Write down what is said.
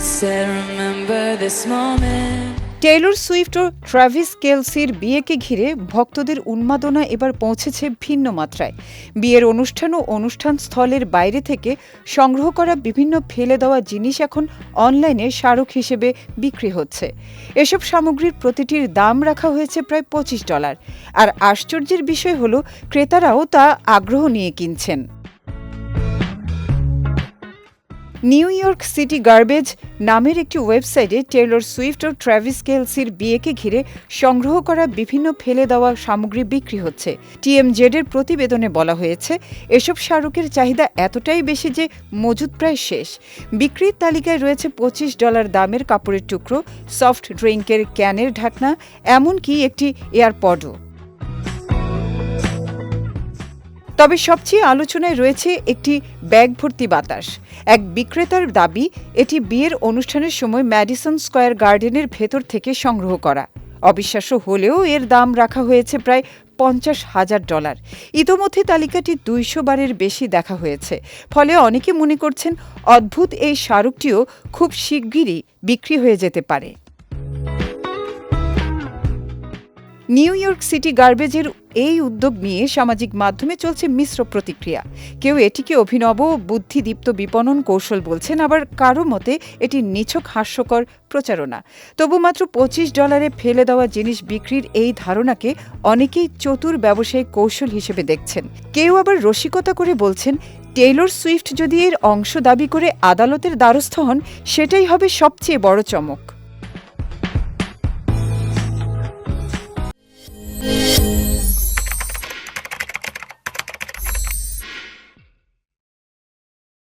said, remember this moment. Taylor Swift ও Travis কেলসির বিয়েকে ঘিরে ভক্তদের উন্মাদনা এবার পৌঁছেছে ভিন্ন মাত্রায়। বিয়ের অনুষ্ঠান ও অনুষ্ঠান স্থলের বাইরে থেকে সংগ্রহ করা বিভিন্ন ফেলে দেওয়া জিনিস এখন অনলাইনে স্মারক হিসেবে বিক্রি হচ্ছে। এসব সামগ্রীর প্রতিটির দাম রাখা হয়েছে প্রায় $25। আর আশ্চর্যের বিষয় হলো ক্রেতারাও তা আগ্রহ নিয়ে কিনছেন। নিউ ইয়র্ক সিটি গার্বেজ নামের একটি ওয়েবসাইটে টেইলর সুইফট ও ট্রাভিস কেলসির বিয়েকে ঘিরে সংগ্রহ করা বিভিন্ন ফেলে দেওয়া সামগ্রী বিক্রি হচ্ছে। TMZ-এর প্রতিবেদনে বলা হয়েছে, এসব স্মারকের চাহিদা এতটাই বেশি যে মজুদ প্রায় শেষ। বিক্রির তালিকায় রয়েছে $25 দামের কাপড়ের টুকরো, সফট ড্রিঙ্কের ক্যানের ঢাকনা, এমনকি একটি এয়ারপডও। তবে সবচেয়ে আলোচনায় রয়েছে একটি ব্যাগ ভর্তি বাতাস। এক বিক্রেতার দাবি, এটি বিয়ের অনুষ্ঠানের সময় ম্যাডিসন স্কয়ার গার্ডেনের ভেতর থেকে সংগ্রহ করা। অবিশ্বাস্য হলেও এর দাম রাখা হয়েছে প্রায় $50,000। ইতোমধ্যে তালিকাটি 200 বারের বেশি দেখা হয়েছে। ফলে অনেকে মনে করছেন অদ্ভুত এই স্মারকটিও খুব শিগগিরই বিক্রি হয়ে যেতে পারে। নিউ ইয়র্ক সিটি গার্বেজের এই উদ্যোগ নিয়ে সামাজিক মাধ্যমে চলছে মিশ্র প্রতিক্রিয়া। কেউ এটিকে অভিনব বুদ্ধিদীপ্ত বিপণন কৌশল বলছেন, আবার কারো মতে এটি নিছক হাস্যকর প্রচারণা। তবু মাত্র $25 ফেলে দেওয়া জিনিস বিক্রির এই ধারণাকে অনেকেই চতুর ব্যবসায়িক কৌশল হিসেবে দেখছেন। কেউ আবার রসিকতা করে বলছেন, টেইলর সুইফট যদি এর অংশ দাবি করে আদালতের দ্বারস্থ হন, সেটাই হবে সবচেয়ে বড় চমক।